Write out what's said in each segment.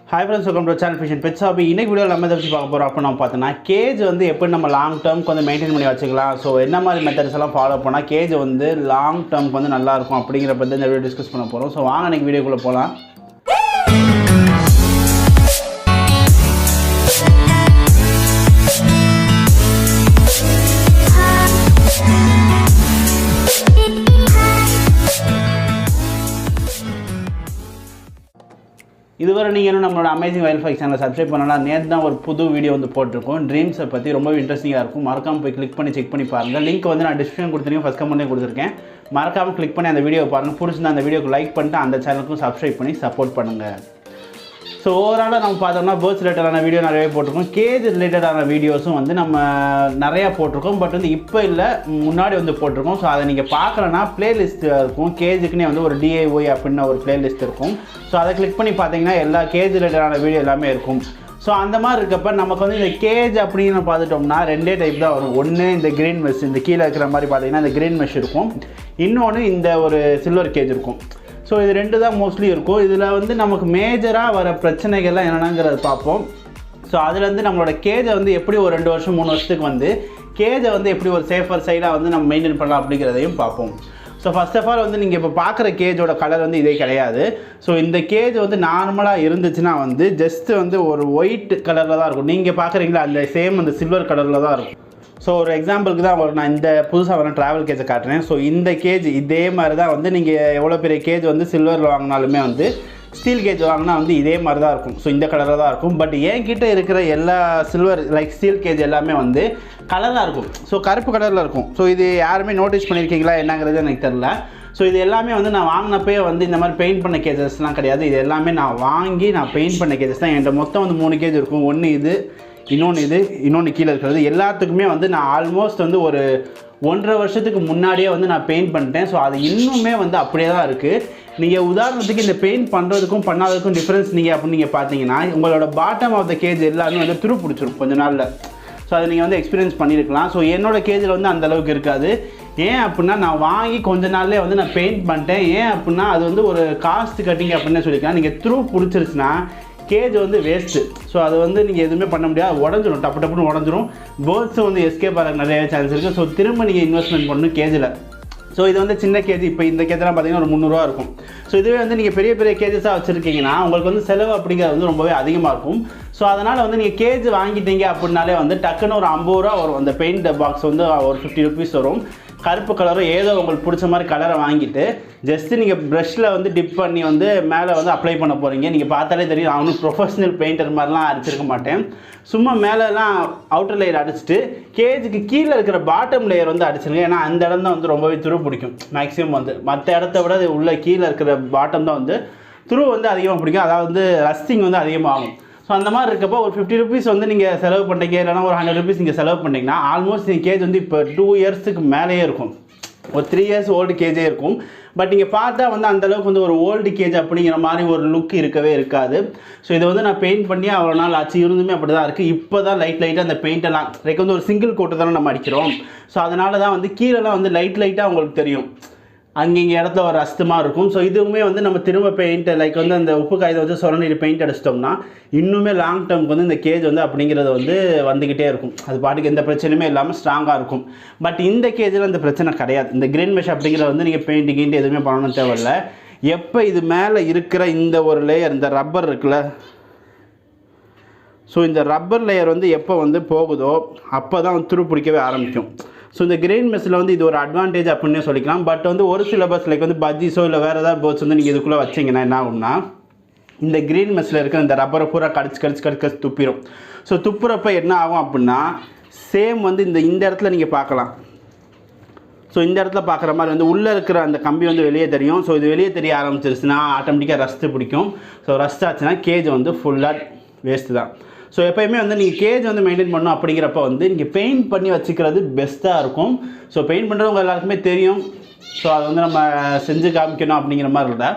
Hi friends, welcome to the channel fishandpetshobby. இன்னைக்கு வீடியோல நம்ம எதை பத்தி பார்க்க போறோம் அப்ப நம்ம பார்த்தோம்னா கேஜ் வந்து எப்படி நம்ம லாங் டர்ம்க்கு வந்து மெயின்டைன் பண்ணி வச்சுக்கலாம். சோ என்ன மாதிரி மெத்தட்ஸ் எல்லாம் ஃபாலோ பண்ணா கேஜ் வந்து லாங் டர்ம்க்கு வந்து நல்லா இருக்கும் அப்படிங்கற பத்தி இந்த வீடியோ டிஸ்கஸ் பண்ண போறோம். சோ வாங்க இன்னைக்கு வீடியோக்குள்ள போலாம். இதுவரை நீங்கள் இன்னும் நம்மளோட அமேசிங் வைல்ட் ஃபைக் சேனலை சப்ஸ்கிரைப் பண்ணலாம். நேற்று தான் ஒரு புது வீடியோ வந்து போட்டிருக்கோம். ட்ரீம்ஸை பற்றி ரொம்ப இன்ட்ரெஸ்டிங்காக இருக்கும். மறக்காமல் போய் கிளிக் பண்ணி செக் பண்ணி பாருங்கள். லிங்க் வந்து நான் டிஸ்கிரிப்ஷன் கொடுத்துருக்கேன், ஃபஸ்ட் கமெண்ட்லேயும் கொடுத்துருக்கேன். மறக்காமல் கிளிக் பண்ணி அந்த வீடியோ பாருங்கள். பிடிச்சிருந்தா அந்த வீடியோக்கு லைக் பண்ணிட்டு அந்த சேனலுக்கும் சப்ஸ்கிரைப் பண்ணி சப்போர்ட் பண்ணுங்கள். ஸோ ஓவராலாக நம்ம பார்த்தோம்னா பேர்ட்ஸ் ரிலேட்டடான வீடியோ நிறையவே போட்டிருக்கோம். கேஜ் ரிலேட்டடான வீடியோஸும் வந்து நம்ம நிறையா போட்டிருக்கோம். பட் வந்து இப்போ இல்லை, முன்னாடி வந்து போட்டிருக்கோம். ஸோ அதை நீங்கள் பார்க்கலன்னா பிளேலிஸ்ட் இருக்கும். கேஜுக்குன்னே வந்து ஒரு டிஐஒய் அப்படின்னு ஒரு பிளேலிஸ்ட் இருக்கும். ஸோ அதை கிளிக் பண்ணி பார்த்தீங்கன்னா எல்லா கேஜ் ரிலேட்டடான வீடியோ எல்லாமே இருக்கும். ஸோ அந்த மாதிரி இருக்கப்போ நமக்கு வந்து இந்த கேஜ் அப்படின்னு பார்த்துட்டோம்னா ரெண்டே டைப் தான் வரும். ஒன்று இந்த க்ரீன் மெஷ், இந்த கீழே இருக்கிற மாதிரி பார்த்தீங்கன்னா இந்த க்ரீன் மெஷ் இருக்கும். இன்னொன்று இந்த ஒரு சில்வர் கேஜ் இருக்கும். ஸோ இது ரெண்டு தான் மோஸ்ட்லி இருக்கும். இதில் வந்து நமக்கு மேஜராக வர பிரச்சனைகள்லாம் என்னென்னங்கிறத பார்ப்போம். ஸோ அதுலேருந்து நம்மளோட கேஜை வந்து எப்படி ஒரு 2 வருஷம் 3 வருஷத்துக்கு வந்து கேஜை வந்து எப்படி ஒரு சேஃபர் சைடாக வந்து நம்ம மெயின்டைன் பண்ணலாம் அப்படிங்கிறதையும் பார்ப்போம். ஸோ ஃபஸ்ட் ஆஃப் ஆல் வந்து நீங்கள் இப்போ பார்க்குற கேஜோட கலர் வந்து இதே கிடையாது. ஸோ இந்த கேஜ் வந்து நார்மலாக இருந்துச்சுன்னா வந்து ஜஸ்ட்டு வந்து ஒரு ஒயிட் கலரில் தான் இருக்கும். நீங்கள் பார்க்குறீங்களா அந்த சேம் அந்த சில்வர் கலரில் தான் இருக்கும். ஸோ ஒரு எக்ஸாம்பிளுக்கு தான் நான் இந்த புதுசாக வர ட்ராவல் கேஜை காட்டுறேன். ஸோ இந்த கேஜ் இதே மாதிரி தான் வந்து நீங்கள் எவ்வளோ பெரிய கேஜ் வந்து சில்வரில் வாங்கினாலுமே வந்து ஸ்டீல் கேஜ் வாங்கினா வந்து இதே மாதிரி தான் இருக்கும். ஸோ இந்த கலரில் தான் இருக்கும். பட் என்கிட்ட இருக்கிற எல்லா சில்வர் லைக் ஸ்டீல் கேஜ் எல்லாமே வந்து கலராக இருக்கும். ஸோ கருப்பு கலரில் இருக்கும். ஸோ இது யாருமே நோட்டீஸ் பண்ணியிருக்கீங்களா என்னங்கிறது எனக்கு தெரியல. ஸோ இது எல்லாமே வந்து நான் வாங்கினப்பே வந்து இந்த மாதிரி பெயிண்ட் பண்ண கேஜஸ்லாம் கிடையாது. இது எல்லாமே நான் வாங்கி நான் பெயிண்ட் பண்ண கேஜஸ் தான். என்கிட்ட மொத்தம் வந்து 3 கேஜ் இருக்கும். ஒன்று இது, இன்னொன்று கீழே இருக்கிறது. எல்லாத்துக்குமே வந்து நான் ஆல்மோஸ்ட் வந்து ஒரு 1.5 வருஷத்துக்கு முன்னாடியே வந்து நான் பெயிண்ட் பண்ணிட்டேன். ஸோ அது இன்னுமே வந்து அப்படியே தான் இருக்குது. நீங்கள் உதாரணத்துக்கு இந்த பெயிண்ட் பண்ணுறதுக்கும் பண்ணாததுக்கும் டிஃப்ரென்ஸ் நீங்கள் அப்படின்னு நீங்கள் பார்த்தீங்கன்னா உங்களோட பாட்டம் ஆஃப் த கேஜ் எல்லாமே வந்து துரு பிடிச்சிரும் கொஞ்ச நாளில். ஸோ அதை நீங்கள் வந்து எக்ஸ்பீரியன்ஸ் பண்ணியிருக்கலாம். ஸோ என்னோடய கேஜில் வந்து அந்தளவுக்கு இருக்காது. ஏன் அப்படின்னா நான் வாங்கி கொஞ்ச நாள்லேயே வந்து நான் பெயிண்ட் பண்ணிட்டேன். ஏன் அப்படின்னா அது வந்து ஒரு காஸ்ட் கட்டிங் அப்படின்னு சொல்லிக்கலாம். நீங்கள் துரு பிடிச்சிருச்சுன்னா கேஜ் வந்து வேஸ்ட்டு. ஸோ அது வந்து நீங்கள் எதுவுமே பண்ண முடியாது, உடஞ்சிரும், டப்புன்னு உடஞ்சிரும். பேர்ட்ஸும் வந்து எஸ்கேப் ஆக நிறைய சான்ஸ் இருக்குது. ஸோ திரும்ப நீங்கள் இன்வெஸ்ட்மெண்ட் பண்ணணும் கேஜில். ஸோ இது வந்து சின்ன கேஜ், இப்போ இந்த கேஜெலாம் பார்த்தீங்கன்னா ஒரு 300 ரூபா இருக்கும். ஸோ இதுவே வந்து நீங்கள் பெரிய பெரிய கேஜஸாக வச்சுருக்கீங்கன்னா உங்களுக்கு வந்து செலவு அப்படிங்கிறது வந்து ரொம்பவே அதிகமாக இருக்கும். ஸோ அதனால் வந்து நீங்கள் கேஜ் வாங்கிட்டீங்க அப்படின்னாலே வந்து டக்குன்னு ஒரு 50 ரூபா வரும். அந்த பெயிண்ட் பாக்ஸ் வந்து ஒரு 50 ருபீஸ் வரும். கருப்பு கலரும் ஏதோ உங்களுக்கு பிடிச்ச மாதிரி கலரை வாங்கிட்டு ஜஸ்ட்டு நீங்கள் ப்ரஷ்ஷில் வந்து டிப் பண்ணி வந்து மேலே வந்து அப்ளை பண்ண போகிறீங்க. நீங்கள் பார்த்தாலே தெரியும், நான் ஒன்றும் ப்ரொஃபஷ்னல் பெயிண்டர் மாதிரிலாம் அடிச்சிருக்க மாட்டேன். சும்மா மேலெலாம் அவுட்டர் லேயர் அடிச்சுட்டு கேஜுக்கு கீழே இருக்கிற பாட்டம் லேயர் வந்து அடிச்சிருங்க. ஏன்னா அந்த இடம் தான் வந்து ரொம்பவே துரு பிடிக்கும். மேக்ஸிமம் வந்து மற்ற இடத்த விட உள்ள கீழே இருக்கிற பாட்டம் தான் வந்து துரு வந்து அதிகமாக பிடிக்கும். அதாவது ரஸ்டிங் வந்து அதிகமாகும். ஸோ அந்த மாதிரி இருக்கப்போ ஒரு 50 ருபீஸ் வந்து நீங்கள் செலவு பண்ணுறீங்க, இல்லைனா ஒரு 100 ருபீஸ் நீங்கள் செலவு பண்ணிங்கன்னா ஆல்மோஸ்ட் நீங்கள் கேஜ் வந்து இப்போ 2 இயர்ஸுக்கு மேலேயே இருக்கும். ஒரு 3 இயர்ஸ் ஓல்டு கேஜே இருக்கும். பட் நீங்கள் பார்த்தா வந்து அந்தளவுக்கு வந்து ஒரு ஓல்டு கேஜ் அப்படிங்கிற மாதிரி ஒரு லுக் இருக்கவே இருக்காது. ஸோ இதை வந்து நான் பெயிண்ட் பண்ணி அவ்வளோ நாள் ஆச்சு, இருந்துமே அப்படி தான் இருக்குது. இப்போ தான் லைட்டாக அந்த பெயிண்டெல்லாம் லைக் வந்து ஒரு சிங்கிள் கோட்டு தானே நம்ம அடிக்கிறோம். ஸோ அதனால தான் வந்து கீழெல்லாம் வந்து லைட்டாக உங்களுக்கு தெரியும், அங்கங்கே இடத்துல ஒரு அஸ்தமாக இருக்கும். ஸோ இதுவுமே வந்து நம்ம திரும்ப பெயிண்ட் லைக் வந்து அந்த உப்பு காய்தை வச்சு சொரணி பெயிண்ட் அடிச்சிட்டோம்னா இன்னுமே லாங் டேர்முக்கு வந்து இந்த கேஜ் வந்து அப்படிங்கிறது வந்து வந்துக்கிட்டே இருக்கும். அது பாட்டுக்கு எந்த பிரச்சனையுமே இல்லாமல் ஸ்ட்ராங்காக இருக்கும். பட் இந்த கேஜில் அந்த பிரச்சனை கிடையாது. இந்த க்ரீன் மெஷ் அப்படிங்கிறது வந்து நீங்கள் பெயிண்ட் எதுவுமே பண்ணணும் தேவையில்ல. எப்போ இது மேலே இருக்கிற இந்த ஒரு லேயர், இந்த ரப்பர் இருக்குல்ல, ஸோ இந்த ரப்பர் லேயர் வந்து எப்போ வந்து போகுதோ அப்போ தான் வந்து துரு பிடிக்கவே ஆரம்பிக்கும். ஸோ இந்த கிரெயின் மெஸ்ஸில் வந்து இது ஒரு அட்வான்டேஜ் அப்படின்னே சொல்லிக்கலாம். பட் வந்து ஒரு சில பஸ் லைக் வந்து பஜ்ஜிஸோ இல்லை வேறு ஏதாவது பேர்ட்ஸ் வந்து நீங்கள் இதுக்குள்ளே வச்சிங்கன்னா என்ன ஆகும்னா இந்த கிரீன் மெஸ்ஸில் இருக்கிற இந்த ரப்பரை பூரா கடிச்சு துப்பிடும். ஸோ துப்புறப்ப என்ன ஆகும் அப்படின்னா சேம் வந்து இந்த இடத்துல நீங்கள் பார்க்கலாம். ஸோ இந்த இடத்துல பார்க்குற மாதிரி வந்து உள்ளே இருக்கிற அந்த கம்பி வந்து வெளியே தெரியும். ஸோ இது வெளியே தெரிய ஆரம்பிச்சிருச்சுன்னா ஆட்டோமேட்டிக்காக ரஸ்ட்டு பிடிக்கும். ஸோ ரஸ்ட் ஆச்சுன்னா கேஜ் வந்து ஃபுல்லாக வேஸ்ட்டு தான். ஸோ எப்போயுமே வந்து நீங்கள் கேஜ் வந்து மெயின்டைன் பண்ணணும் அப்படிங்கிறப்ப வந்து நீங்கள் பெயிண்ட் பண்ணி வச்சுக்கிறது பெஸ்ட்டாக இருக்கும். ஸோ பெயிண்ட் பண்ணுறவங்க எல்லாருக்குமே தெரியும். ஸோ அதை வந்து நம்ம செஞ்சு காமிக்கணும் அப்படிங்கிற மாதிரி இல்லை.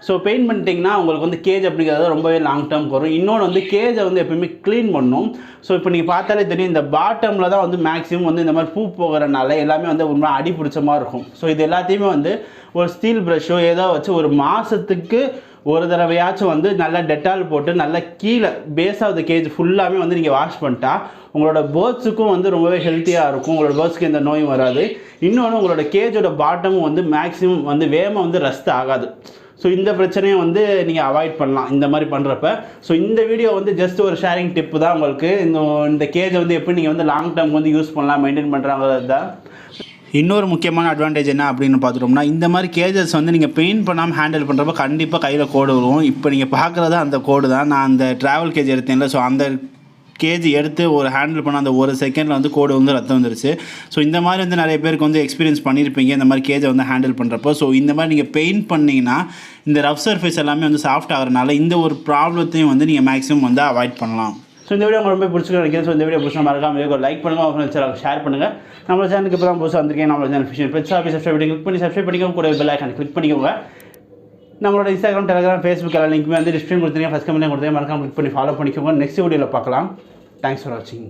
ஸோ பெயிண்ட் பண்ணிட்டிங்கன்னா உங்களுக்கு வந்து கேஜ் அப்படிங்கிறது ரொம்பவே லாங் டேர்ம் வரும். இன்னொன்று வந்து கேஜை வந்து எப்போயுமே க்ளீன் பண்ணணும். ஸோ இப்போ நீங்கள் பார்த்தாலே தெரியும், இந்த பாட்டமில் தான் வந்து மேக்ஸிமம் வந்து இந்த மாதிரி பூ போகிறனால எல்லாமே வந்து ஒரு மாதிரி அடி பிடிச்ச மாதிரி இருக்கும். ஸோ இது எல்லாத்தையுமே வந்து ஒரு ஸ்டீல் ப்ரஷ்ஷோ ஏதோ வச்சு ஒரு மாதத்துக்கு ஒரு தடவையாச்சும் வந்து நல்லா டெட்டால் போட்டு நல்லா கீழே பேஸ் ஆஃப் த கேஜ் ஃபுல்லாகவே வந்து நீங்கள் வாஷ் பண்ணிட்டா உங்களோட பேர்ட்ஸுக்கும் வந்து ரொம்பவே ஹெல்த்தியாக இருக்கும். உங்களோட பேர்ட்ஸ்க்கு எந்த நோயும் வராது. இன்னொன்று உங்களோட கேஜோட பாட்டமும் வந்து மேக்ஸிமம் வந்து வேகமாக வந்து ரஸ்ட் ஆகாது. ஸோ இந்த பிரச்சனையை வந்து நீங்கள் அவாய்ட் பண்ணலாம் இந்த மாதிரி பண்ணுறப்ப. ஸோ இந்த வீடியோ வந்து ஜஸ்ட் ஒரு ஷேரிங் டிப்பு தான் உங்களுக்கு. இந்த கேஜை வந்து எப்படி நீங்கள் வந்து லாங் டேர்ம் வந்து யூஸ் பண்ணலாம், மெயின்டைன் பண்ணுறாங்கிறது தான். இன்னொரு முக்கியமான அட்வான்டேஜ் என்ன அப்படின்னு பார்த்துட்டோம்னா, இந்த மாதிரி கேஜஸ் வந்து நீங்கள் பெயிண்ட் பண்ணாமல் ஹேண்டில் பண்ணுறப்ப கண்டிப்பாக கையில் கோடு வரும். இப்போ நீங்கள் பார்க்குறது அந்த கோடு தான். நான் அந்த ட்ராவல் கேஜ் எடுத்தேன்ல, ஸோ அந்த கேஜி எடுத்து ஒரு ஹேண்டில் பண்ண அந்த ஒரு செகண்டில் வந்து கோடு வந்து ரத்தம் வந்துருச்சு. ஸோ இந்த மாதிரி வந்து நிறைய பேருக்கு வந்து எக்ஸ்பீரியன்ஸ் பண்ணியிருப்பீங்க இந்த மாதிரி கேஜை வந்து ஹேண்டில் பண்ணுறப்போ. ஸோ இந்த மாதிரி நீங்கள் பெயிண்ட் பண்ணிங்கன்னா இந்த ரஃப் சர்ஃபேஸ் எல்லாமே வந்து சாஃப்ட் ஆகிறனால இந்த ஒரு ப்ராப்ளத்தையும் வந்து நீங்கள் மேக்ஸிமம் வந்து அவாய்ட் பண்ணலாம். ஸோ இந்த வீடியோ உங்களுக்கு ரொம்ப பிடிச்சிருக்கு நினைக்கிறேன். ஸோ இந்த வீடியோ பிடிச்சா மறக்காம வீடியோ லைக் பண்ணுங்கள், உங்கள் ஃப்ரெண்ட்ஸ் ஷேர் பண்ணுங்கள். நம்ம சேனலுக்கு இப்போ தான் புதுசாக வந்திருக்கேன். நம்ம channel fish and pets hobby subscribe பண்ணிக்கோங்க. கூட பெல் ஐகான் கிளிக் பண்ணிக்கோங்க. நம்மளோட இன்ஸ்டாகிராம், டெலிகிராம், ஃபேஸ்புக் எல்லாம் லிங்க் வந்து டிஸ்கிரிப்ஷன் கொடுத்துருக்கேன். ஃபஸ்ட் கமெண்ட் கொடுத்தேன், மறக்காம கிளிக் பண்ணி ஃபாலோ பண்ணிக்கோங்க. நெக்ஸ்ட் வீடியோவில் பார்க்கலாம். Thanks for watching.